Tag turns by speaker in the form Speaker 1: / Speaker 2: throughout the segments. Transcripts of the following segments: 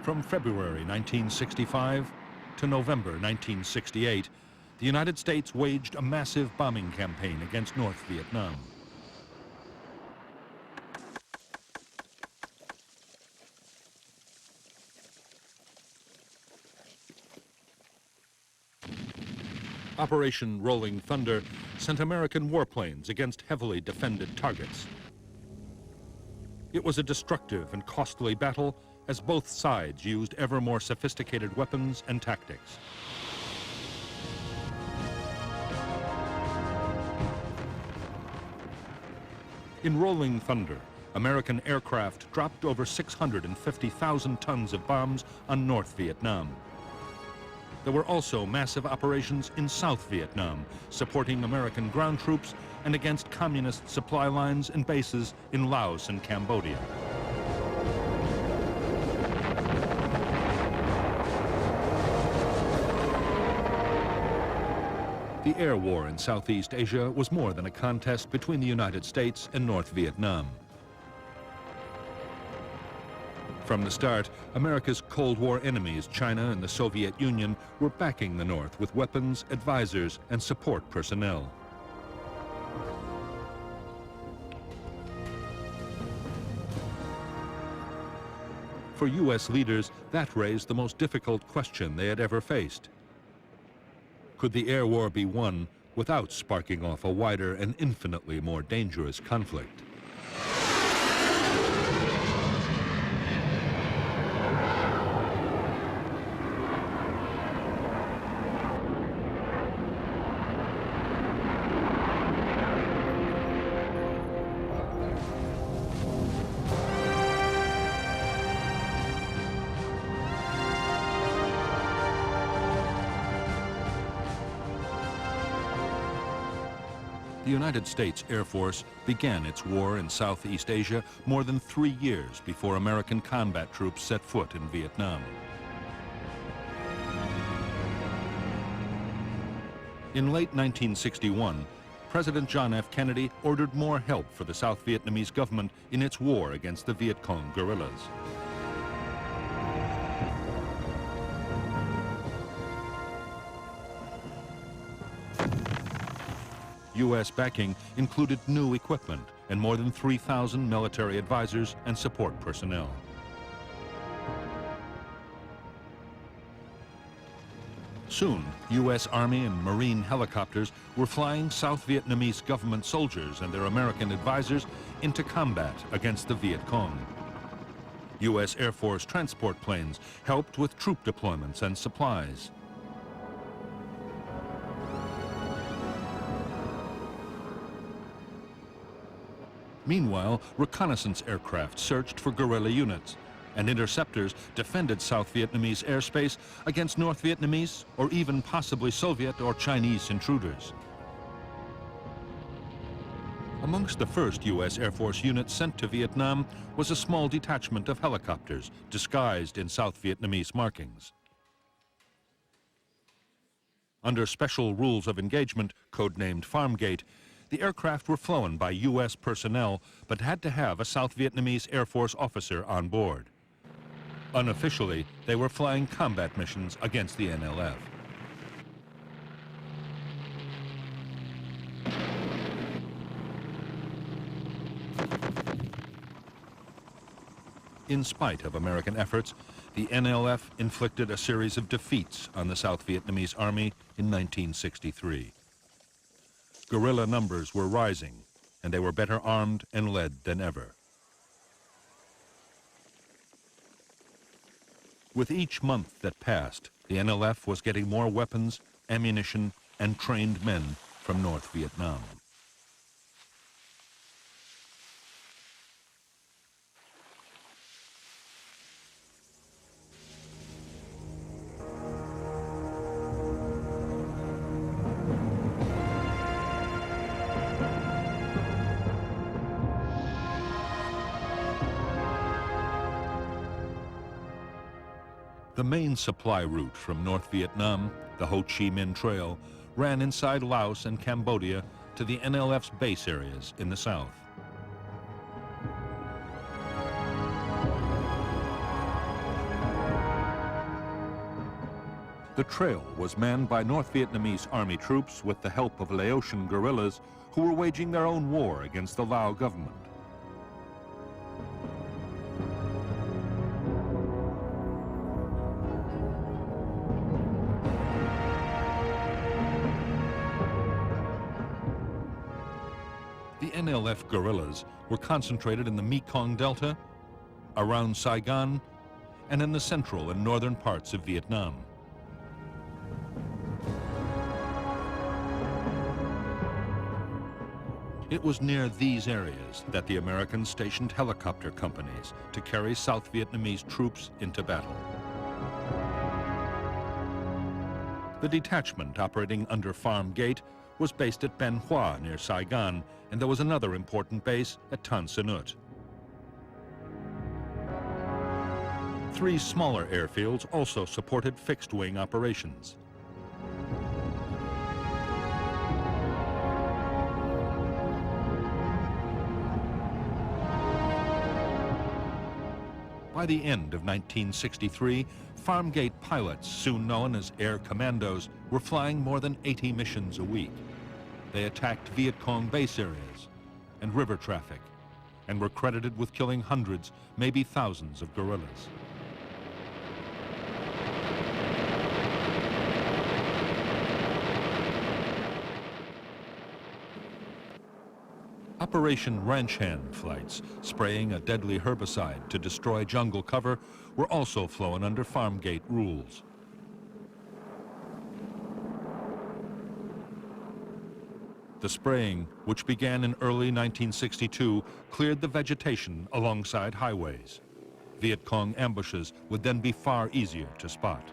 Speaker 1: From February 1965 to November 1968, the United States waged a massive bombing campaign against North Vietnam. Operation Rolling Thunder sent American warplanes against heavily defended targets. It was a destructive and costly battle as both sides used ever more sophisticated weapons and tactics. In Rolling Thunder, American aircraft dropped over 650,000 tons of bombs on North Vietnam. There were also massive operations in South Vietnam, supporting American ground troops and against communist supply lines and bases in Laos and Cambodia. The air war in Southeast Asia was more than a contest between the United States and North Vietnam. From the start, America's Cold War enemies, China and the Soviet Union, were backing the North with weapons, advisors, and support personnel. For U.S. leaders, that raised the most difficult question they had ever faced. Could the air war be won without sparking off a wider and infinitely more dangerous conflict? The United States Air Force began its war in Southeast Asia more than 3 years before American combat troops set foot in Vietnam. In late 1961, President John F. Kennedy ordered more help for the South Vietnamese government in its war against the Viet Cong guerrillas. U.S. backing included new equipment and more than 3,000 military advisors and support personnel. Soon, U.S. Army and Marine helicopters were flying South Vietnamese government soldiers and their American advisors into combat against the Viet Cong. U.S. Air Force transport planes helped with troop deployments and supplies. Meanwhile, reconnaissance aircraft searched for guerrilla units, and interceptors defended South Vietnamese airspace against North Vietnamese or even possibly Soviet or Chinese intruders. Amongst the first U.S. Air Force units sent to Vietnam was a small detachment of helicopters disguised in South Vietnamese markings. Under special rules of engagement, codenamed Farmgate, the aircraft were flown by U.S. personnel, but had to have a South Vietnamese Air Force officer on board. Unofficially, they were flying combat missions against the NLF. In spite of American efforts, the NLF inflicted a series of defeats on the South Vietnamese Army in 1963. Guerrilla numbers were rising, and they were better armed and led than ever. With each month that passed, the NLF was getting more weapons, ammunition, and trained men from North Vietnam. The main supply route from North Vietnam, the Ho Chi Minh Trail, ran inside Laos and Cambodia to the NLF's base areas in the south. The trail was manned by North Vietnamese army troops with the help of Laotian guerrillas who were waging their own war against the Lao government. The NLF guerrillas were concentrated in the Mekong Delta, around Saigon, and in the central and northern parts of Vietnam. It was near these areas that the Americans stationed helicopter companies to carry South Vietnamese troops into battle. The detachment operating under Farm Gate was based at Ben Hoa near Saigon, and there was another important base at Tan Son Nhut. 3 smaller airfields also supported fixed-wing operations. By the end of 1963, Farm Gate pilots, soon known as Air Commandos, were flying more than 80 missions a week. They attacked Viet Cong base areas and river traffic, and were credited with killing hundreds, maybe thousands of guerrillas. Operation Ranch Hand flights, spraying a deadly herbicide to destroy jungle cover, were also flown under Farm Gate rules. The spraying, which began in early 1962, cleared the vegetation alongside highways. Viet Cong ambushes would then be far easier to spot.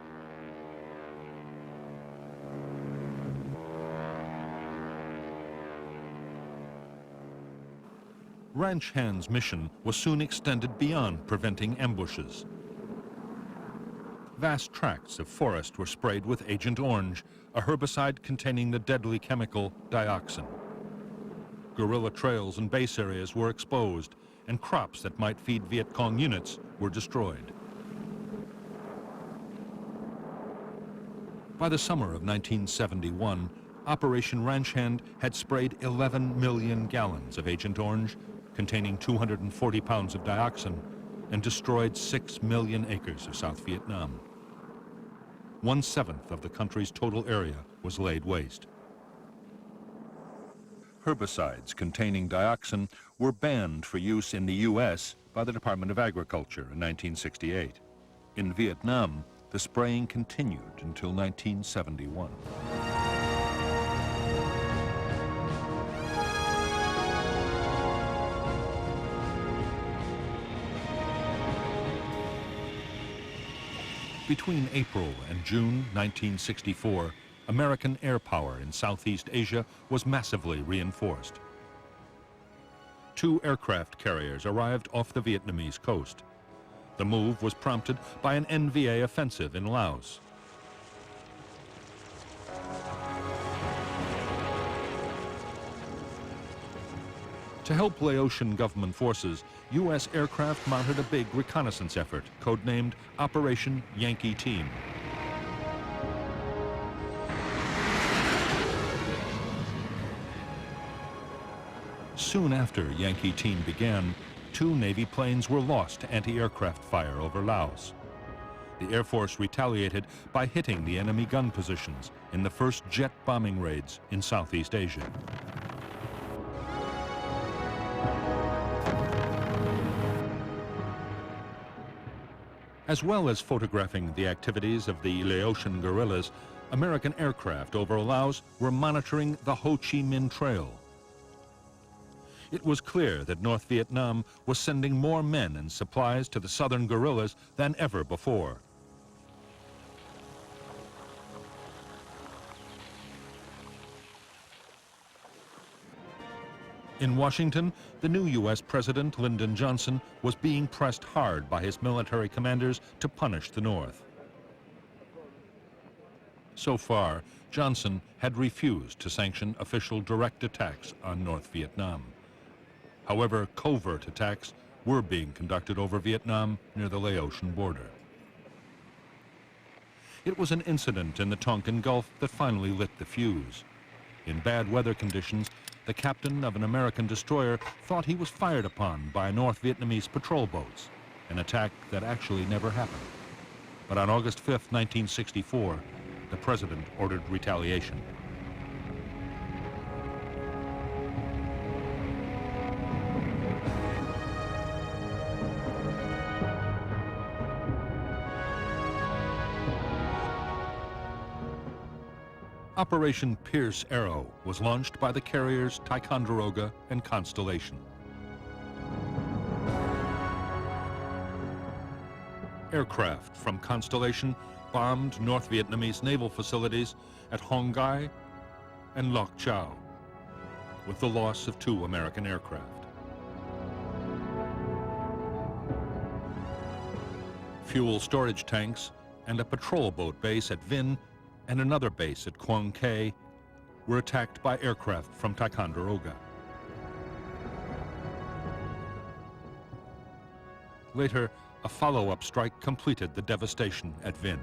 Speaker 1: Ranch Hand's mission was soon extended beyond preventing ambushes. Vast tracts of forest were sprayed with Agent Orange, a herbicide containing the deadly chemical dioxin. Guerrilla trails and base areas were exposed, and crops that might feed Viet Cong units were destroyed. By the summer of 1971, Operation Ranch Hand had sprayed 11 million gallons of Agent Orange, containing 240 pounds of dioxin, and destroyed 6 million acres of South Vietnam. 1/7 of the country's total area was laid waste. Herbicides containing dioxin were banned for use in the U.S. by the Department of Agriculture in 1968. In Vietnam, the spraying continued until 1971. Between April and June 1964, American air power in Southeast Asia was massively reinforced. 2 aircraft carriers arrived off the Vietnamese coast. The move was prompted by an NVA offensive in Laos. To help Laotian government forces, U.S. aircraft mounted a big reconnaissance effort, codenamed Operation Yankee Team. Soon after Yankee Team began, 2 Navy planes were lost to anti-aircraft fire over Laos. The Air Force retaliated by hitting the enemy gun positions in the first jet bombing raids in Southeast Asia. As well as photographing the activities of the Laotian guerrillas, American aircraft over Laos were monitoring the Ho Chi Minh Trail. It was clear that North Vietnam was sending more men and supplies to the southern guerrillas than ever before. In Washington, the new U.S. President, Lyndon Johnson, was being pressed hard by his military commanders to punish the North. So far, Johnson had refused to sanction official direct attacks on North Vietnam. However, covert attacks were being conducted over Vietnam near the Laotian border. It was an incident in the Tonkin Gulf that finally lit the fuse. In bad weather conditions, the captain of an American destroyer thought he was fired upon by North Vietnamese patrol boats, an attack that actually never happened. But on August 5, 1964, the president ordered retaliation. Operation Pierce Arrow was launched by the carriers Ticonderoga and Constellation. Aircraft from Constellation bombed North Vietnamese naval facilities at Hong Gai and Loc Chau, with the loss of 2 American aircraft. Fuel storage tanks and a patrol boat base at Vinh and another base at Quang Ke were attacked by aircraft from Ticonderoga. Later, a follow-up strike completed the devastation at Vinh.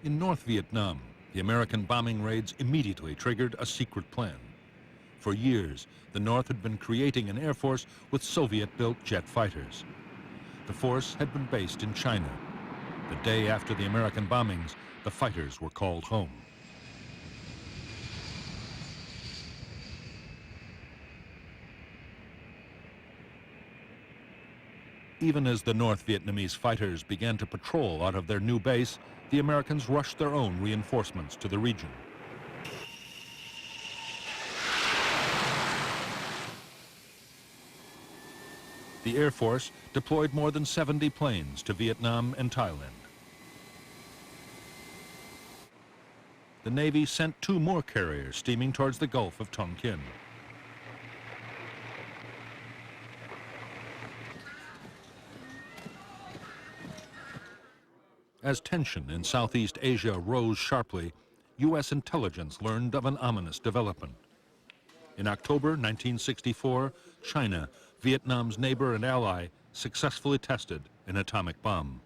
Speaker 1: In North Vietnam, the American bombing raids immediately triggered a secret plan. For years, the North had been creating an air force with Soviet-built jet fighters. The force had been based in China. The day after the American bombings, the fighters were called home. Even as the North Vietnamese fighters began to patrol out of their new base, the Americans rushed their own reinforcements to the region. The Air Force deployed more than 70 planes to Vietnam and Thailand. The Navy sent 2 more carriers steaming towards the Gulf of Tonkin. As tension in Southeast Asia rose sharply, U.S. intelligence learned of an ominous development. In October 1964, China, Vietnam's neighbor and ally, successfully tested an atomic bomb.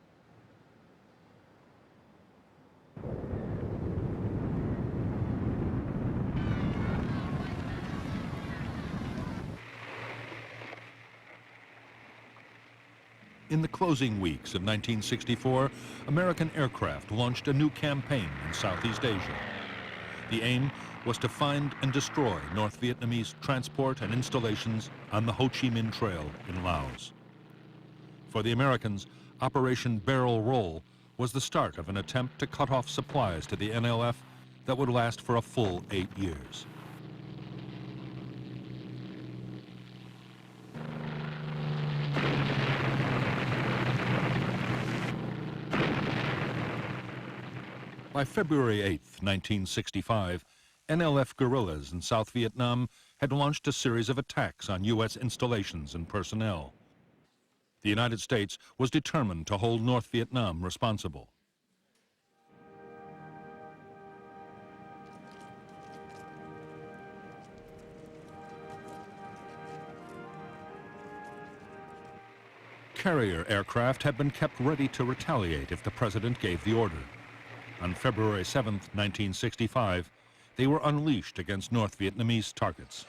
Speaker 1: In the closing weeks of 1964, American aircraft launched a new campaign in Southeast Asia. The aim was to find and destroy North Vietnamese transport and installations on the Ho Chi Minh Trail in Laos. For the Americans, Operation Barrel Roll was the start of an attempt to cut off supplies to the NLF that would last for a full 8 years. By February 8, 1965, NLF guerrillas in South Vietnam had launched a series of attacks on U.S. installations and personnel. The United States was determined to hold North Vietnam responsible. Carrier aircraft had been kept ready to retaliate if the president gave the order. On February 7, 1965, they were unleashed against North Vietnamese targets.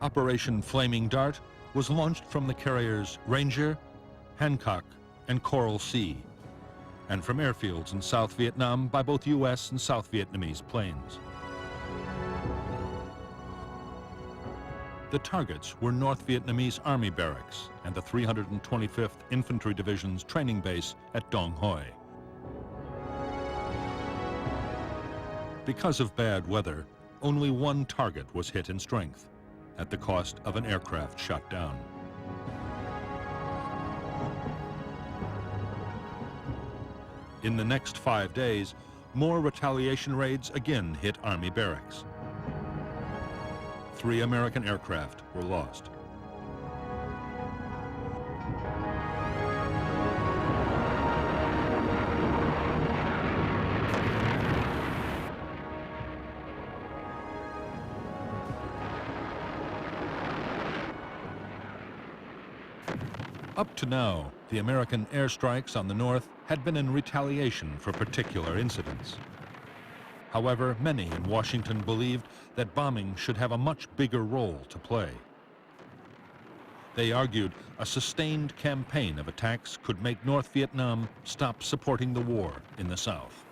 Speaker 1: Operation Flaming Dart was launched from the carriers Ranger, Hancock, and Coral Sea, and from airfields in South Vietnam by both U.S. and South Vietnamese planes. The targets were North Vietnamese Army barracks and the 325th Infantry Division's training base at Dong Hoi. Because of bad weather, only one target was hit in strength, at the cost of an aircraft shot down. In the next 5 days, more retaliation raids again hit Army barracks. 3 American aircraft were lost. Up to now, the American airstrikes on the north had been in retaliation for particular incidents. However, many in Washington believed that bombing should have a much bigger role to play. They argued a sustained campaign of attacks could make North Vietnam stop supporting the war in the South.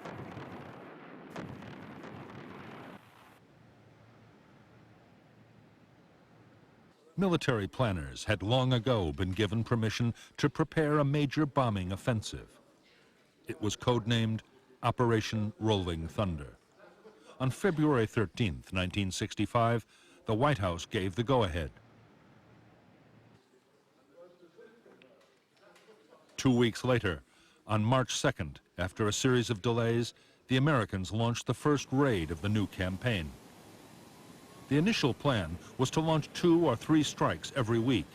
Speaker 1: Military planners had long ago been given permission to prepare a major bombing offensive. It was codenamed Operation Rolling Thunder. On February 13, 1965, the White House gave the go-ahead. 2 weeks later, on March 2nd, after a series of delays, the Americans launched the first raid of the new campaign. The initial plan was to launch 2 or 3 strikes every week.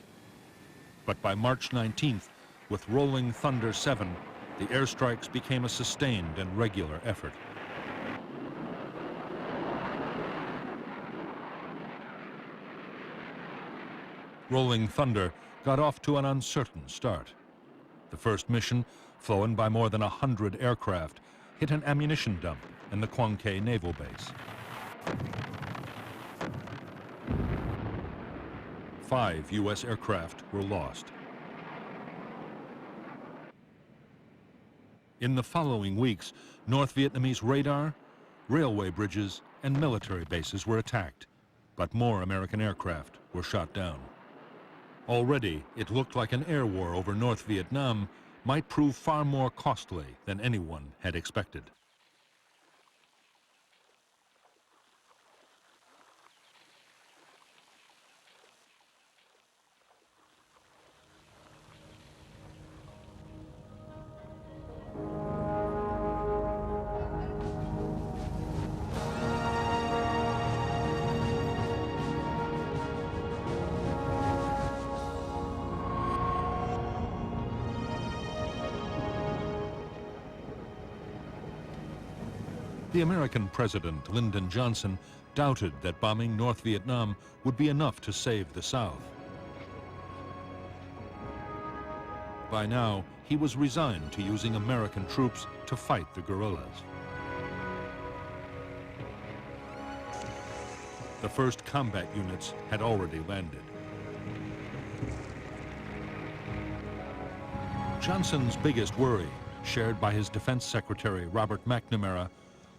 Speaker 1: But by March 19th, with Rolling Thunder 7, the airstrikes became a sustained and regular effort. Rolling Thunder got off to an uncertain start. The first mission, flown by more than 100 aircraft, hit an ammunition dump in the Quang Ke Naval Base. 5 U.S. aircraft were lost. In the following weeks, North Vietnamese radar, railway bridges, and military bases were attacked, but more American aircraft were shot down. Already, it looked like an air war over North Vietnam might prove far more costly than anyone had expected. The American President Lyndon Johnson doubted that bombing North Vietnam would be enough to save the South. By now, he was resigned to using American troops to fight the guerrillas. The first combat units had already landed. Johnson's biggest worry, shared by his Defense Secretary Robert McNamara,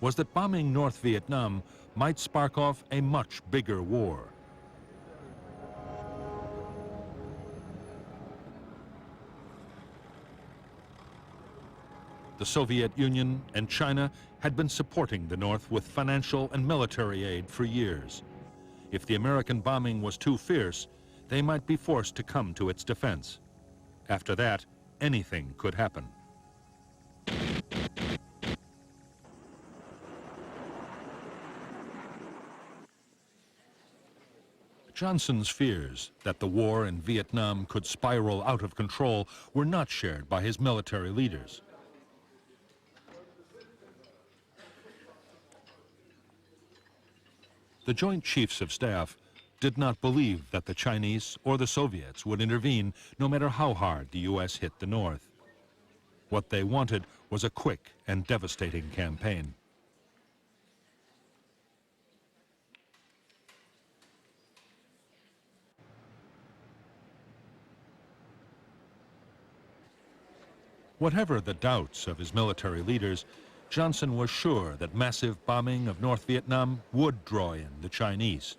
Speaker 1: was that bombing North Vietnam might spark off a much bigger war. The Soviet Union and China had been supporting the North with financial and military aid for years. If the American bombing was too fierce, they might be forced to come to its defense. After that, anything could happen. Johnson's fears that the war in Vietnam could spiral out of control were not shared by his military leaders. The Joint Chiefs of Staff did not believe that the Chinese or the Soviets would intervene no matter how hard the U.S. hit the North. What they wanted was a quick and devastating campaign. Whatever the doubts of his military leaders, Johnson was sure that massive bombing of North Vietnam would draw in the Chinese.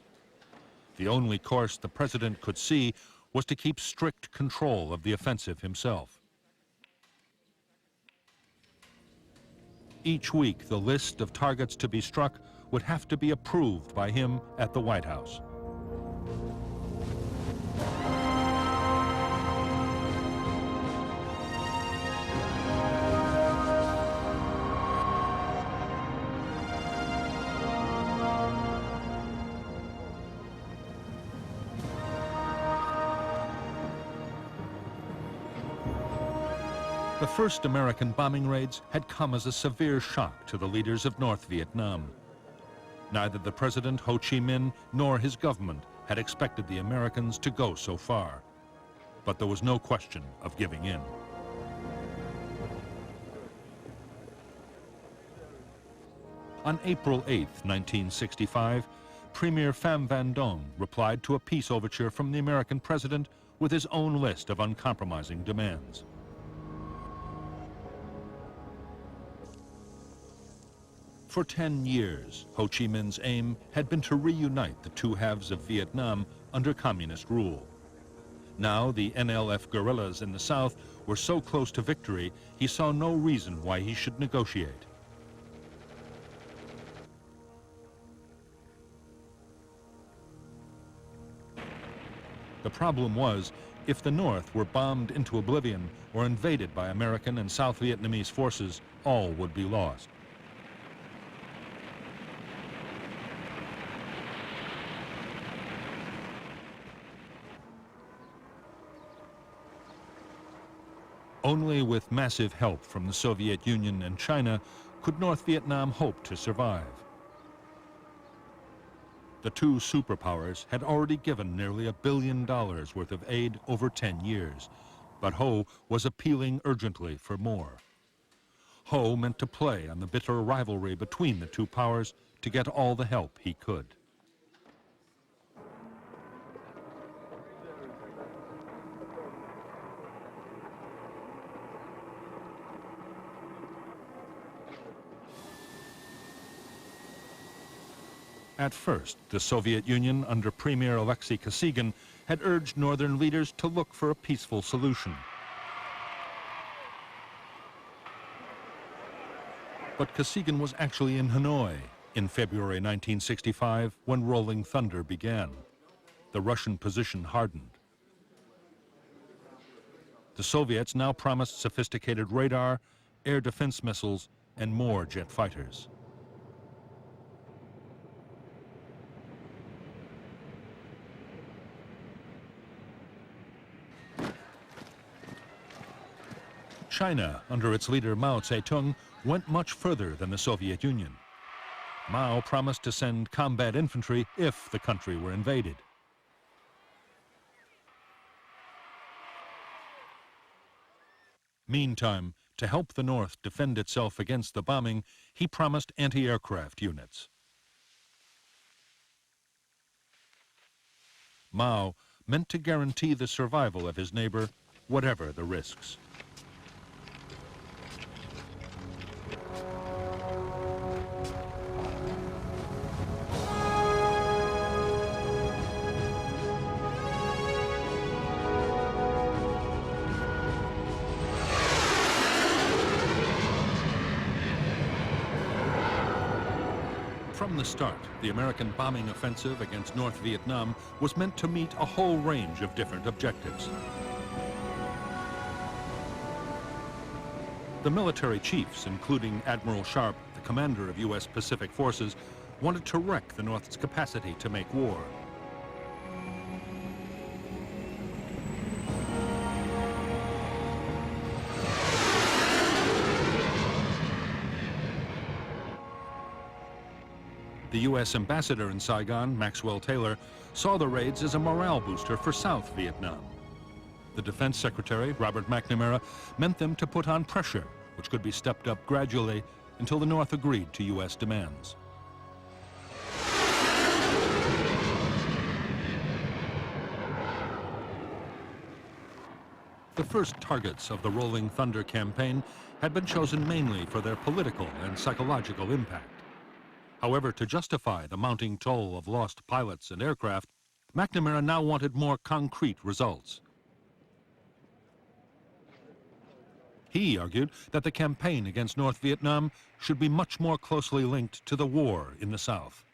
Speaker 1: The only course the president could see was to keep strict control of the offensive himself. Each week, the list of targets to be struck would have to be approved by him at the White House. The first American bombing raids had come as a severe shock to the leaders of North Vietnam. Neither the President Ho Chi Minh nor his government had expected the Americans to go so far. But there was no question of giving in. On April 8, 1965, Premier Pham Van Dong replied to a peace overture from the American president with his own list of uncompromising demands. For 10 years, Ho Chi Minh's aim had been to reunite the two halves of Vietnam under communist rule. Now the NLF guerrillas in the south were so close to victory, he saw no reason why he should negotiate. The problem was, if the North were bombed into oblivion or invaded by American and South Vietnamese forces, all would be lost. Only with massive help from the Soviet Union and China could North Vietnam hope to survive. The two superpowers had already given nearly $1 billion worth of aid over 10 years, but Ho was appealing urgently for more. Ho meant to play on the bitter rivalry between the two powers to get all the help he could. At first, the Soviet Union, under Premier Alexei Kosygin, had urged northern leaders to look for a peaceful solution. But Kosygin was actually in Hanoi in February 1965 when Rolling Thunder began. The Russian position hardened. The Soviets now promised sophisticated radar, air defense missiles, and more jet fighters. China, under its leader Mao Zedong, went much further than the Soviet Union. Mao promised to send combat infantry if the country were invaded. Meantime, to help the North defend itself against the bombing, he promised anti-aircraft units. Mao meant to guarantee the survival of his neighbor, whatever the risks. From the start, the American bombing offensive against North Vietnam was meant to meet a whole range of different objectives. The military chiefs, including Admiral Sharp, the commander of U.S. Pacific Forces, wanted to wreck the North's capacity to make war. The U.S. ambassador in Saigon, Maxwell Taylor, saw the raids as a morale booster for South Vietnam. The Defense Secretary, Robert McNamara, meant them to put on pressure, which could be stepped up gradually until the North agreed to U.S. demands. The first targets of the Rolling Thunder campaign had been chosen mainly for their political and psychological impact. However, to justify the mounting toll of lost pilots and aircraft, McNamara now wanted more concrete results. He argued that the campaign against North Vietnam should be much more closely linked to the war in the South.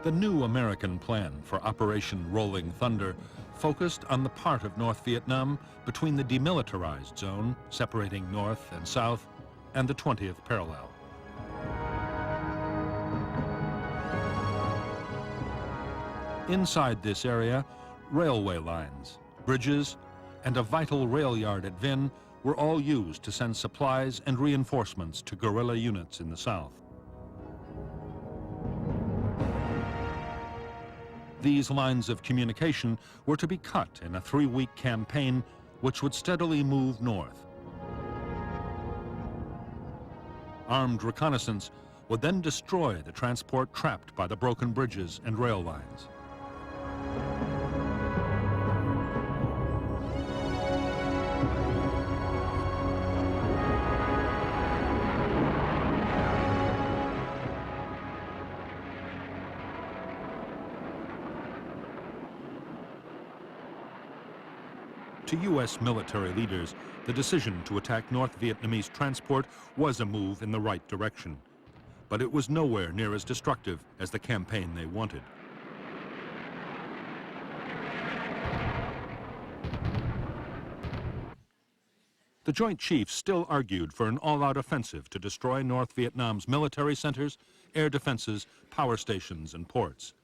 Speaker 1: The new American plan for Operation Rolling Thunder focused on the part of North Vietnam between the demilitarized zone, separating North and South, and the 20th parallel. Inside this area, railway lines, bridges, and a vital rail yard at Vinh were all used to send supplies and reinforcements to guerrilla units in the south. These lines of communication were to be cut in a 3-week campaign which would steadily move north. Armed reconnaissance would then destroy the transport trapped by the broken bridges and rail lines. To U.S. military leaders, the decision to attack North Vietnamese transport was a move in the right direction, but it was nowhere near as destructive as the campaign they wanted. The Joint Chiefs still argued for an all-out offensive to destroy North Vietnam's military centers, air defenses, power stations, and ports.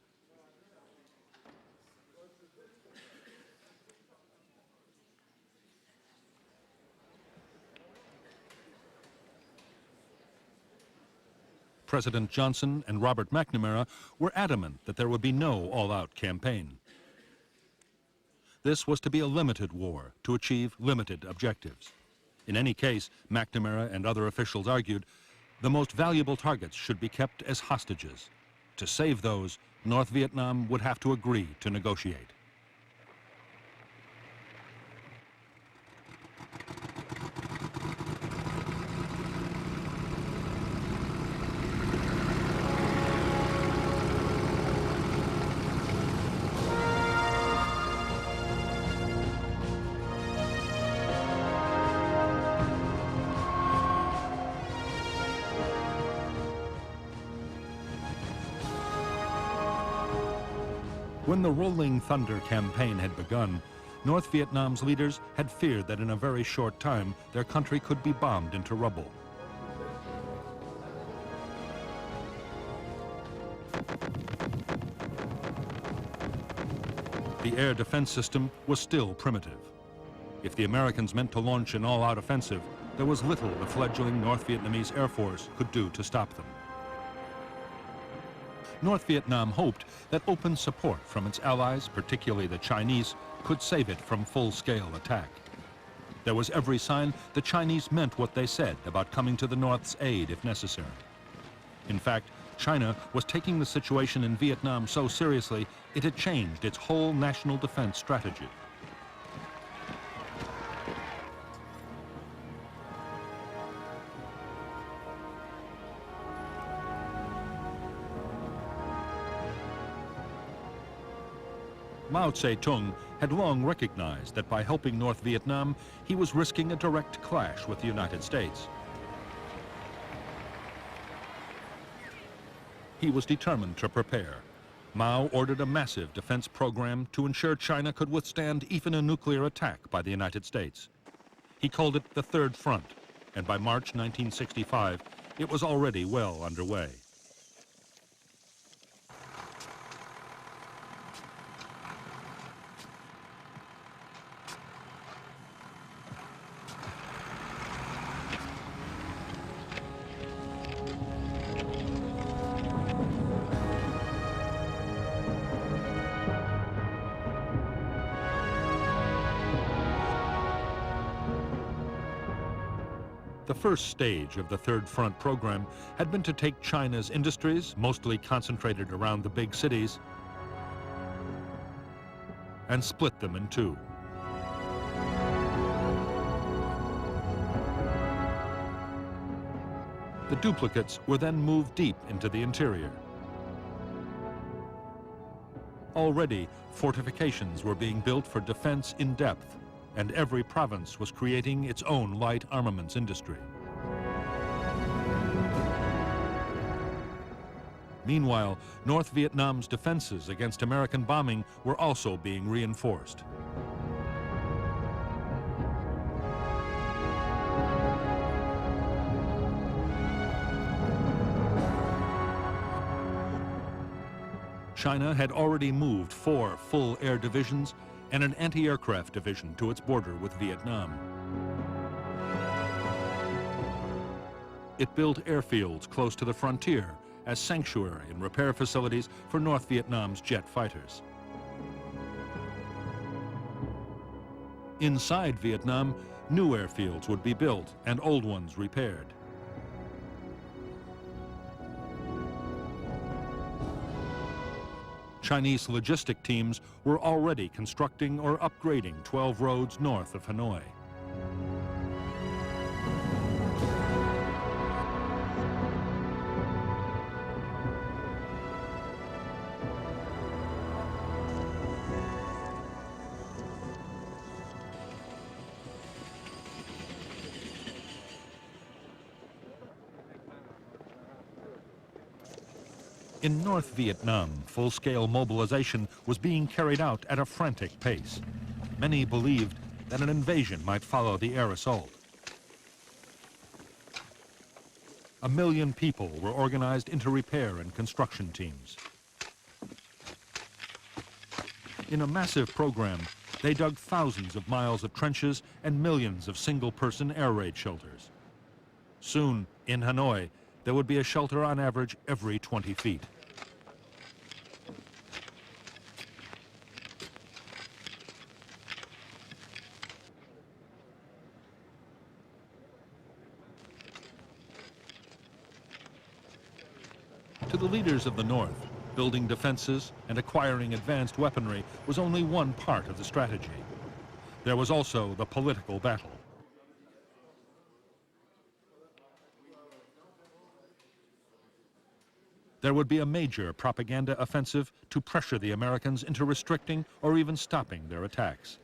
Speaker 1: President Johnson and Robert McNamara were adamant that there would be no all-out campaign. This was to be a limited war to achieve limited objectives. In any case, McNamara and other officials argued, the most valuable targets should be kept as hostages. To save those, North Vietnam would have to agree to negotiate. When the Rolling Thunder campaign had begun, North Vietnam's leaders had feared that in a very short time their country could be bombed into rubble. The air defense system was still primitive. If the Americans meant to launch an all-out offensive, there was little the fledgling North Vietnamese Air Force could do to stop them. North Vietnam hoped that open support from its allies, particularly the Chinese, could save it from full-scale attack. There was every sign the Chinese meant what they said about coming to the North's aid if necessary. In fact, China was taking the situation in Vietnam so seriously, it had changed its whole national defense strategy. Mao Zedong had long recognized that by helping North Vietnam, he was risking a direct clash with the United States. He was determined to prepare. Mao ordered a massive defense program to ensure China could withstand even a nuclear attack by the United States. He called it the Third Front, and by March 1965, it was already well underway. The first stage of the Third Front program had been to take China's industries, mostly concentrated around the big cities, and split them in two. The duplicates were then moved deep into the interior. Already, fortifications were being built for defense in depth, and every province was creating its own light armaments industry. Meanwhile, North Vietnam's defenses against American bombing were also being reinforced. China had already moved 4 full air divisions and an anti-aircraft division to its border with Vietnam. It built airfields close to the frontier as sanctuary and repair facilities for North Vietnam's jet fighters. Inside Vietnam, new airfields would be built and old ones repaired. Chinese logistic teams were already constructing or upgrading 12 roads north of Hanoi. In North Vietnam, full-scale mobilization was being carried out at a frantic pace. Many believed that an invasion might follow the air assault. 1 million people were organized into repair and construction teams. In a massive program, they dug thousands of miles of trenches and millions of single-person air raid shelters. Soon, in Hanoi, there would be a shelter on average every 20 feet. To the leaders of the North, building defenses and acquiring advanced weaponry was only one part of the strategy. There was also the political battle. There would be a major propaganda offensive to pressure the Americans into restricting or even stopping their attacks.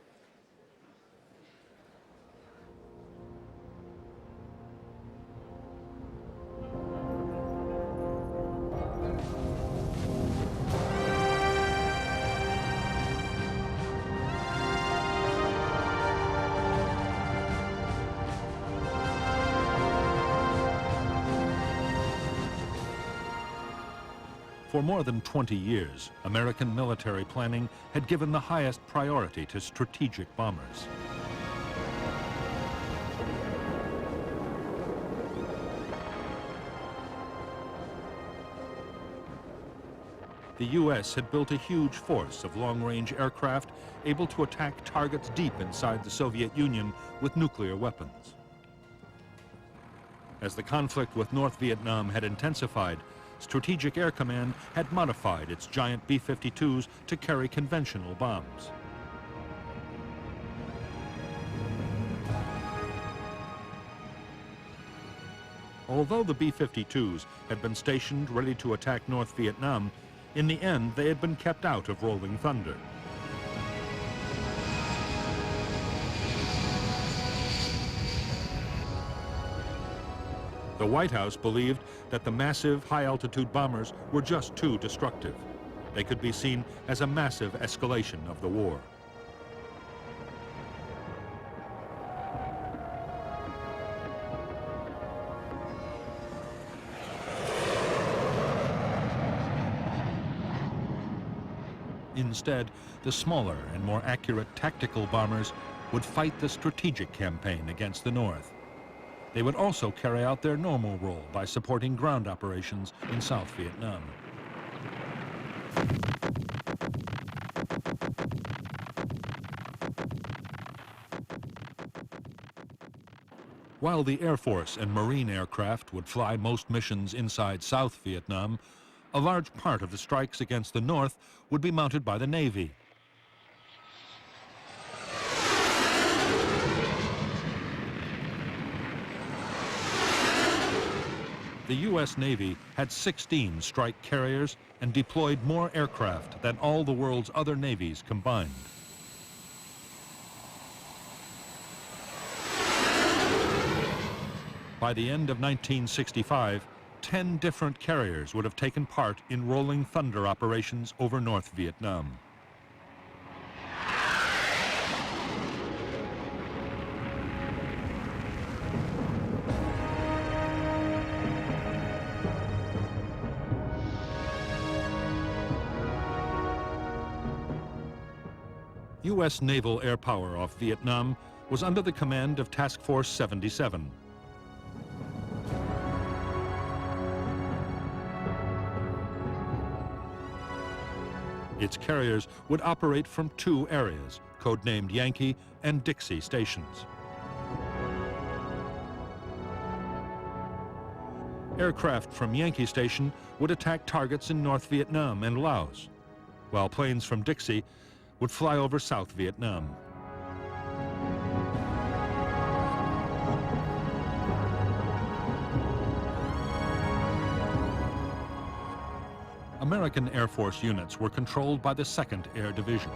Speaker 1: For more than 20 years, American military planning had given the highest priority to strategic bombers. The U.S. had built a huge force of long-range aircraft able to attack targets deep inside the Soviet Union with nuclear weapons. As the conflict with North Vietnam had intensified, Strategic Air Command had modified its giant B-52s to carry conventional bombs. Although the B-52s had been stationed ready to attack North Vietnam, in the end they had been kept out of Rolling Thunder. The White House believed that the massive high-altitude bombers were just too destructive. They could be seen as a massive escalation of the war. Instead, the smaller and more accurate tactical bombers would fight the strategic campaign against the North. They would also carry out their normal role by supporting ground operations in South Vietnam. While the Air Force and Marine aircraft would fly most missions inside South Vietnam, a large part of the strikes against the North would be mounted by the Navy. The U.S. Navy had 16 strike carriers and deployed more aircraft than all the world's other navies combined. By the end of 1965, 10 different carriers would have taken part in Rolling Thunder operations over North Vietnam. U.S. naval air power off Vietnam was under the command of Task Force 77. Its carriers would operate from two areas, codenamed Yankee and Dixie stations. Aircraft from Yankee Station would attack targets in North Vietnam and Laos, while planes from Dixie would fly over South Vietnam. American Air Force units were controlled by the 2nd Air Division.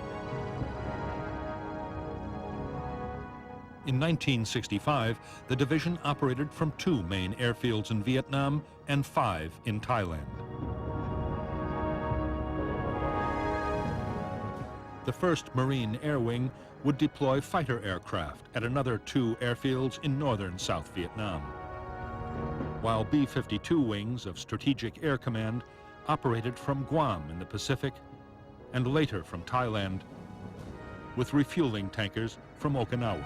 Speaker 1: In 1965, the division operated from 2 main airfields in Vietnam and 5 in Thailand. The 1st Marine Air Wing would deploy fighter aircraft at another 2 airfields in northern South Vietnam, while B-52 wings of Strategic Air Command operated from Guam in the Pacific and later from Thailand, with refueling tankers from Okinawa.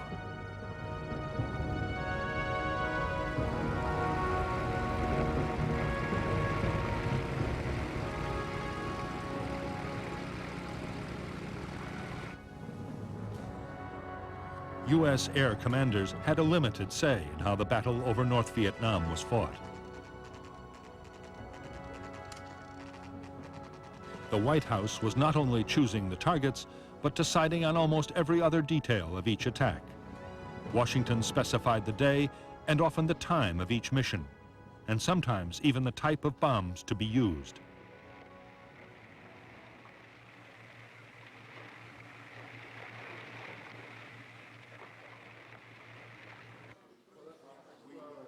Speaker 1: U.S. air commanders had a limited say in how the battle over North Vietnam was fought. The White House was not only choosing the targets, but deciding on almost every other detail of each attack. Washington specified the day and often the time of each mission, and sometimes even the type of bombs to be used.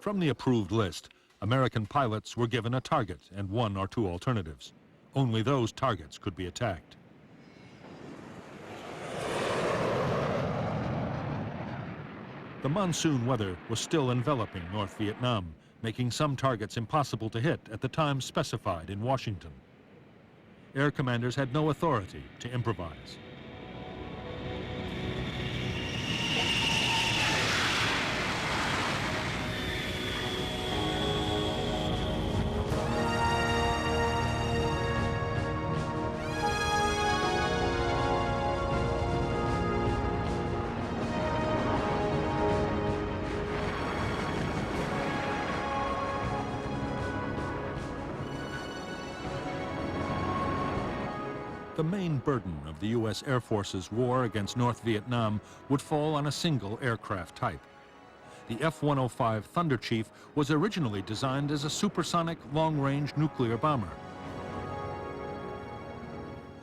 Speaker 1: From the approved list, American pilots were given a target and 1 or 2 alternatives. Only those targets could be attacked. The monsoon weather was still enveloping North Vietnam, making some targets impossible to hit at the time specified in Washington. Air commanders had no authority to improvise. The main burden of the U.S. Air Force's war against North Vietnam would fall on a single aircraft type. The F-105 Thunder Chief was originally designed as a supersonic long-range nuclear bomber.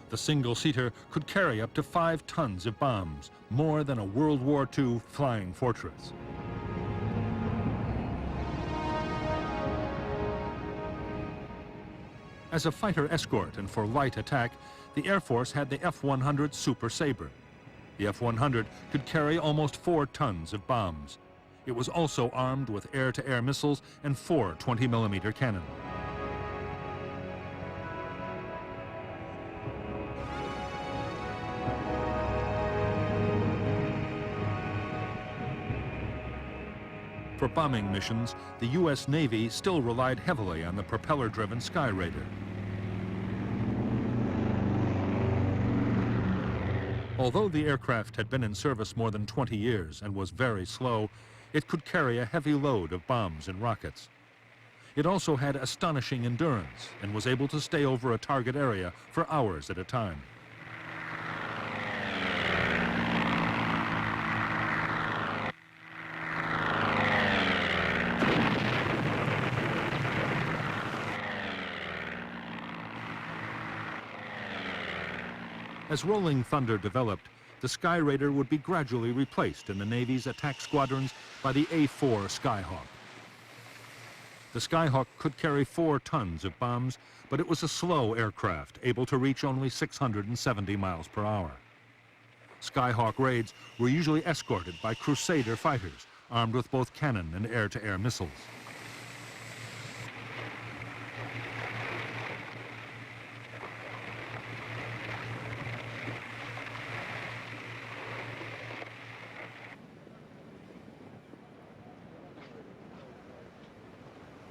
Speaker 1: The single-seater could carry up to 5 tons of bombs, more than a World War II flying fortress. As a fighter escort and for light attack, the Air Force had the F-100 Super Sabre. The F-100 could carry almost 4 tons of bombs. It was also armed with air-to-air missiles and 4 20-millimeter cannons. For bombing missions, the U.S. Navy still relied heavily on the propeller-driven Skyraider. Although the aircraft had been in service more than 20 years and was very slow, it could carry a heavy load of bombs and rockets. It also had astonishing endurance and was able to stay over a target area for hours at a time. As Rolling Thunder developed, the Skyraider would be gradually replaced in the Navy's attack squadrons by the A-4 Skyhawk. The Skyhawk could carry 4 tons of bombs, but it was a slow aircraft, able to reach only 670 miles per hour. Skyhawk raids were usually escorted by Crusader fighters, armed with both cannon and air-to-air missiles.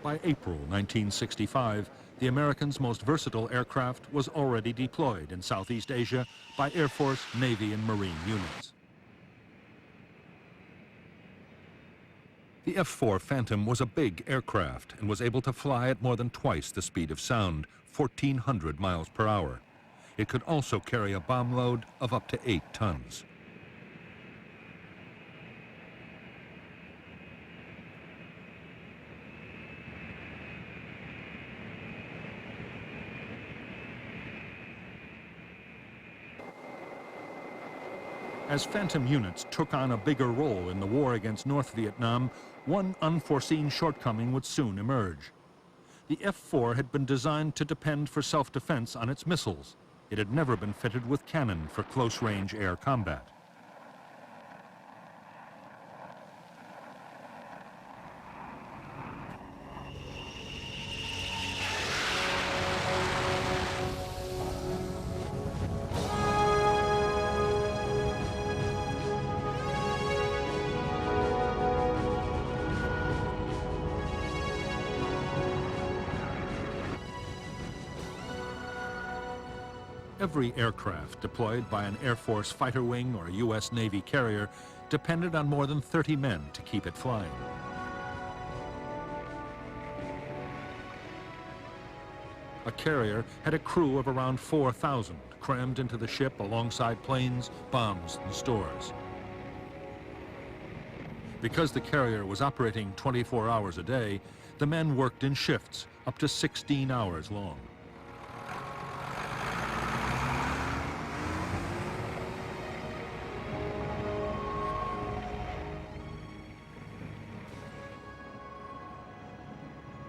Speaker 1: By April 1965, the Americans' most versatile aircraft was already deployed in Southeast Asia by Air Force, Navy, and Marine units. The F-4 Phantom was a big aircraft and was able to fly at more than twice the speed of sound, 1,400 miles per hour. It could also carry a bomb load of up to 8 tons. As Phantom units took on a bigger role in the war against North Vietnam, one unforeseen shortcoming would soon emerge. The F-4 had been designed to depend for self-defense on its missiles. It had never been fitted with cannon for close-range air combat. Every aircraft deployed by an Air Force fighter wing or a U.S. Navy carrier depended on more than 30 men to keep it flying. A carrier had a crew of around 4,000 crammed into the ship alongside planes, bombs, and stores. Because the carrier was operating 24 hours a day, the men worked in shifts up to 16 hours long.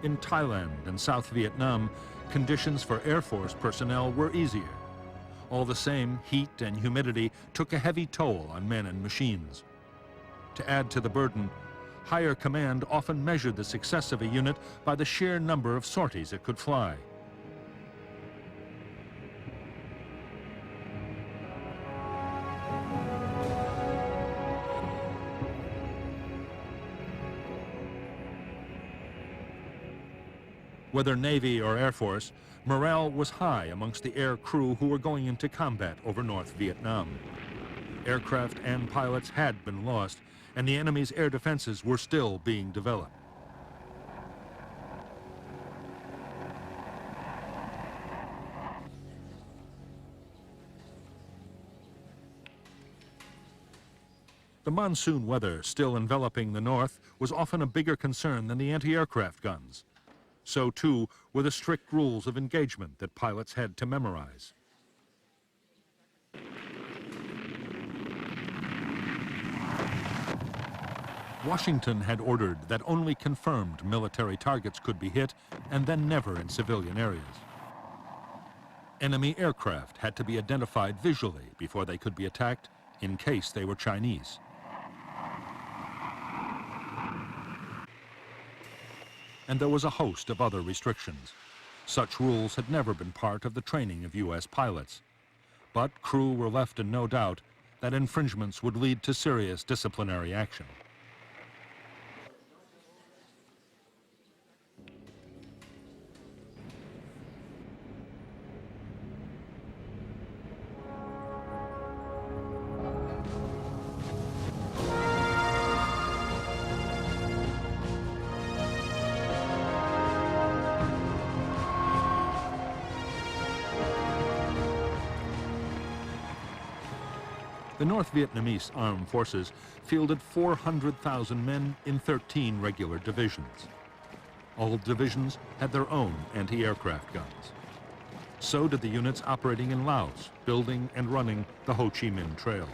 Speaker 1: In Thailand and South Vietnam, conditions for Air Force personnel were easier. All the same, heat and humidity took a heavy toll on men and machines. To add to the burden, higher command often measured the success of a unit by the sheer number of sorties it could fly. Whether Navy or Air Force, morale was high amongst the air crew who were going into combat over North Vietnam. Aircraft and pilots had been lost, and the enemy's air defenses were still being developed. The monsoon weather still enveloping the north was often a bigger concern than the anti-aircraft guns. So, too, were the strict rules of engagement that pilots had to memorize. Washington had ordered that only confirmed military targets could be hit, and then never in civilian areas. Enemy aircraft had to be identified visually before they could be attacked, in case they were Chinese. And there was a host of other restrictions. Such rules had never been part of the training of U.S. pilots. But crew were left in no doubt that infringements would lead to serious disciplinary action. The North Vietnamese armed forces fielded 400,000 men in 13 regular divisions. All divisions had their own anti-aircraft guns. So did the units operating in Laos, building and running the Ho Chi Minh Trail.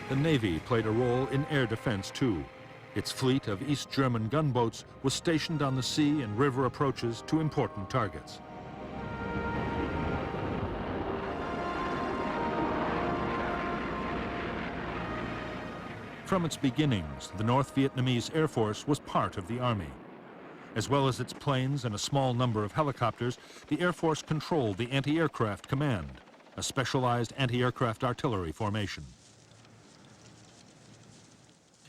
Speaker 1: The Navy played a role in air defense too. Its fleet of East German gunboats was stationed on the sea and river approaches to important targets. From its beginnings, the North Vietnamese Air Force was part of the Army. As well as its planes and a small number of helicopters, the Air Force controlled the Anti-Aircraft Command, a specialized anti-aircraft artillery formation.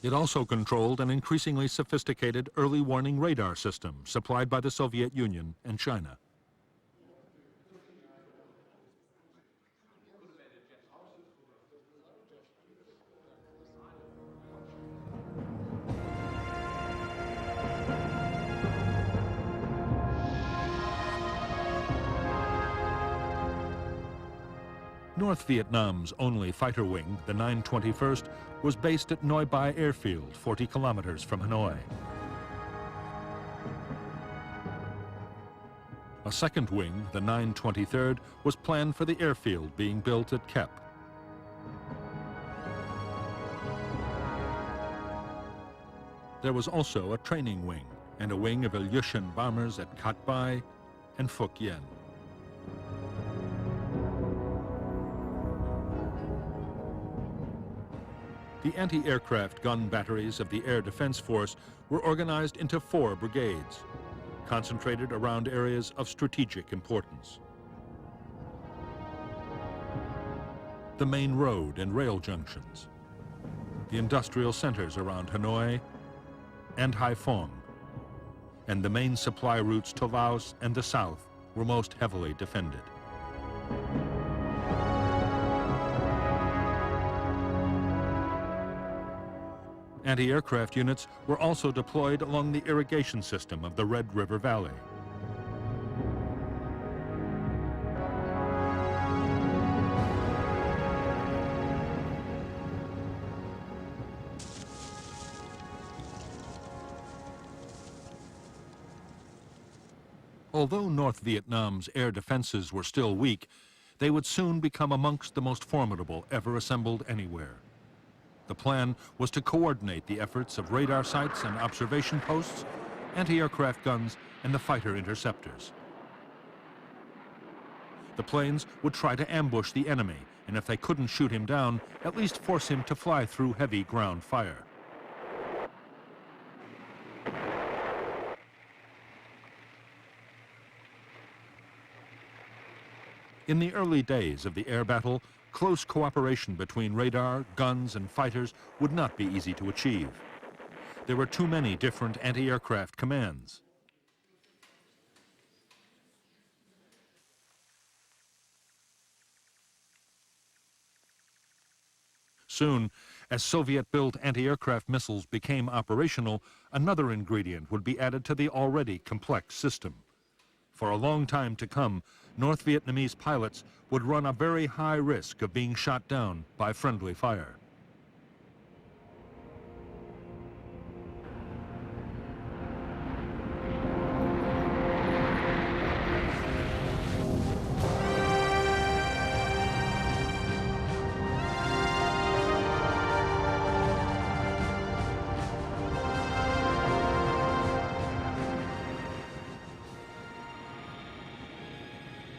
Speaker 1: It also controlled an increasingly sophisticated early warning radar system supplied by the Soviet Union and China. North Vietnam's only fighter wing, the 921st, was based at Noi Bai Airfield, 40 kilometers from Hanoi. A second wing, the 923rd, was planned for the airfield being built at Kep. There was also a training wing and a wing of Ilyushin bombers at Cat Bai and Phuoc Yen. The anti-aircraft gun batteries of the Air Defense Force were organized into 4 brigades, concentrated around areas of strategic importance. The main road and rail junctions, the industrial centers around Hanoi and Haiphong, and the main supply routes to Laos and the south were most heavily defended. Anti-aircraft units were also deployed along the irrigation system of the Red River Valley. Although North Vietnam's air defenses were still weak, they would soon become amongst the most formidable ever assembled anywhere. The plan was to coordinate the efforts of radar sites and observation posts, anti-aircraft guns, and the fighter interceptors. The planes would try to ambush the enemy, and if they couldn't shoot him down, at least force him to fly through heavy ground fire. In the early days of the air battle, close cooperation between radar, guns, and fighters would not be easy to achieve. There were too many different anti-aircraft commands. Soon, as Soviet-built anti-aircraft missiles became operational, another ingredient would be added to the already complex system. For a long time to come, North Vietnamese pilots would run a very high risk of being shot down by friendly fire.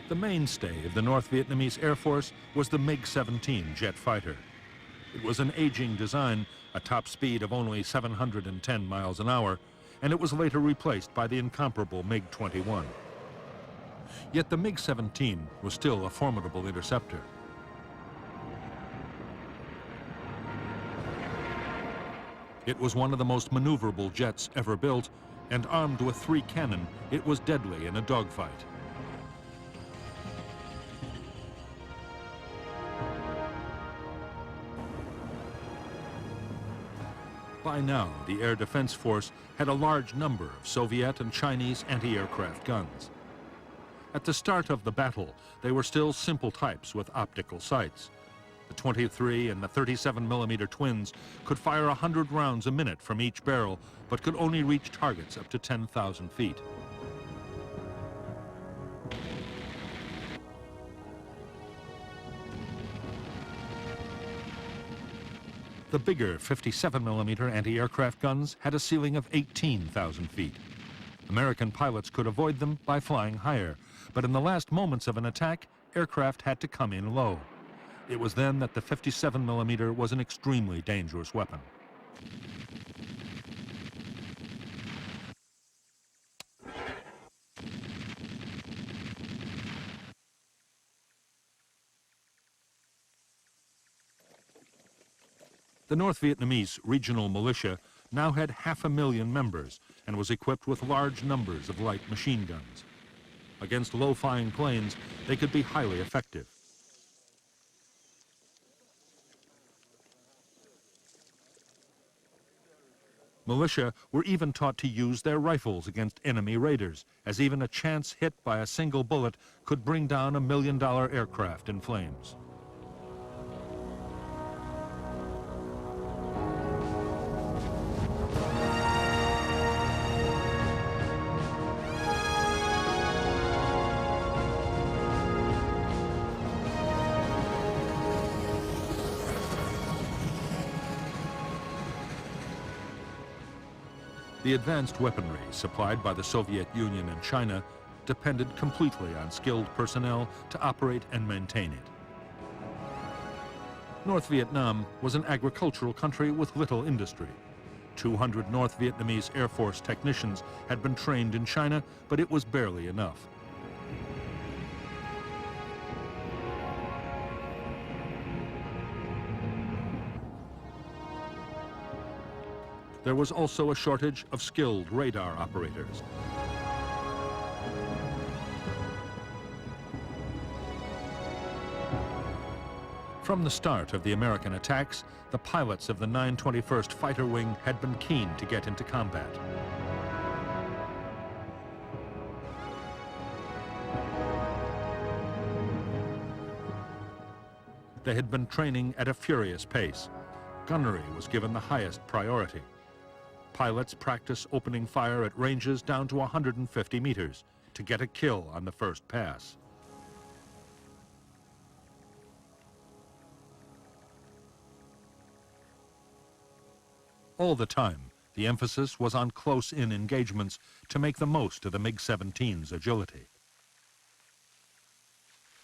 Speaker 1: The mainstay of the North Vietnamese Air Force was the MiG-17 jet fighter. It was an aging design, a top speed of only 710 miles an hour, and it was later replaced by the incomparable MiG-21. Yet the MiG-17 was still a formidable interceptor. It was one of the most maneuverable jets ever built, and armed with 3 cannon, it was deadly in a dogfight. By now, the Air Defense Force had a large number of Soviet and Chinese anti-aircraft guns. At the start of the battle, they were still simple types with optical sights. The 23 and the 37mm twins could fire 100 rounds a minute from each barrel, but could only reach targets up to 10,000 feet. The bigger 57mm anti-aircraft guns had a ceiling of 18,000 feet. American pilots could avoid them by flying higher, but in the last moments of an attack, aircraft had to come in low. It was then that the 57mm was an extremely dangerous weapon. The North Vietnamese regional militia now had 500,000 members and was equipped with large numbers of light machine guns. Against low-flying planes, they could be highly effective. Militia were even taught to use their rifles against enemy raiders, as even a chance hit by a single bullet could bring down a $1 million aircraft in flames. The advanced weaponry supplied by the Soviet Union and China depended completely on skilled personnel to operate and maintain it. North Vietnam was an agricultural country with little industry. 200 North Vietnamese Air Force technicians had been trained in China, but it was barely enough. There was also a shortage of skilled radar operators. From the start of the American attacks, the pilots of the 921st Fighter Wing had been keen to get into combat. They had been training at a furious pace. Gunnery was given the highest priority. Pilots practice opening fire at ranges down to 150 meters to get a kill on the first pass. All the time, the emphasis was on close-in engagements to make the most of the MiG-17's agility.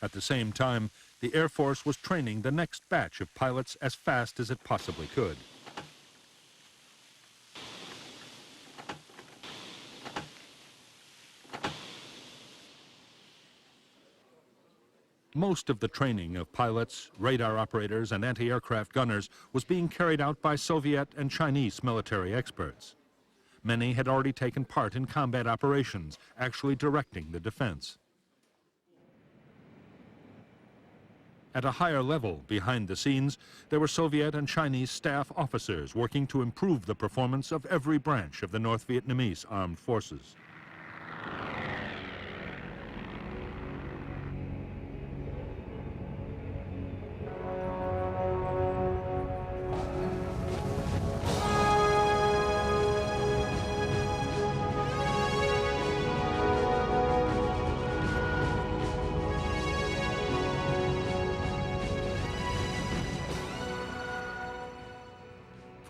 Speaker 1: At the same time, the Air Force was training the next batch of pilots as fast as it possibly could. Most of the training of pilots, radar operators, and anti-aircraft gunners was being carried out by Soviet and Chinese military experts. Many had already taken part in combat operations, actually directing the defense. At a higher level, behind the scenes, there were Soviet and Chinese staff officers working to improve the performance of every branch of the North Vietnamese armed forces.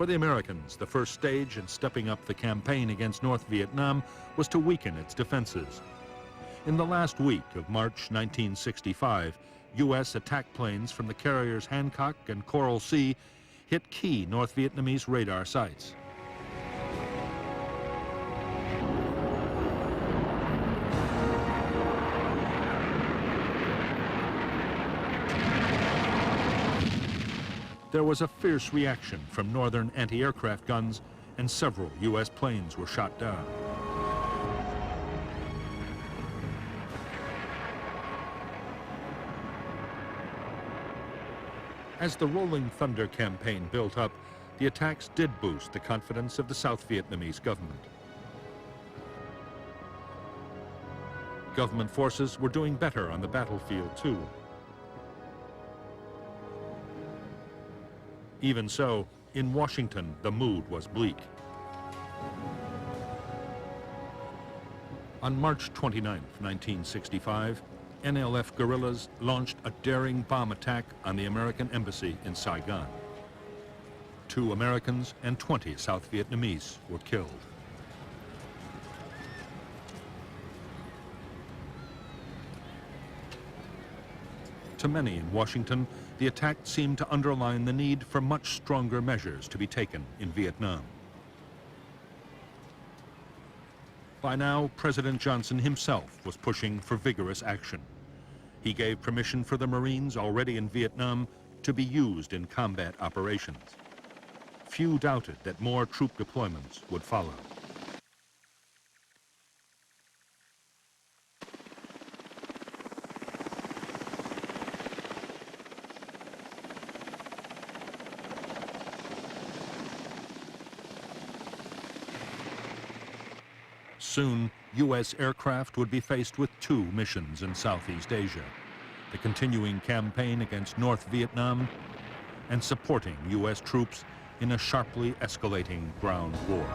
Speaker 1: For the Americans, the first stage in stepping up the campaign against North Vietnam was to weaken its defenses. In the last week of March 1965, U.S. attack planes from the carriers Hancock and Coral Sea hit key North Vietnamese radar sites. There was a fierce reaction from northern anti-aircraft guns, and several U.S. planes were shot down. As the Rolling Thunder campaign built up, the attacks did boost the confidence of the South Vietnamese government. Government forces were doing better on the battlefield, too. Even so, in Washington, the mood was bleak. On March 29, 1965, NLF guerrillas launched a daring bomb attack on the American embassy in Saigon. 2 Americans and 20 South Vietnamese were killed. To many in Washington, the attack seemed to underline the need for much stronger measures to be taken in Vietnam. By now, President Johnson himself was pushing for vigorous action. He gave permission for the Marines already in Vietnam to be used in combat operations. Few doubted that more troop deployments would follow. Soon, U.S. aircraft would be faced with 2 missions in Southeast Asia: the continuing campaign against North Vietnam and supporting U.S. troops in a sharply escalating ground war.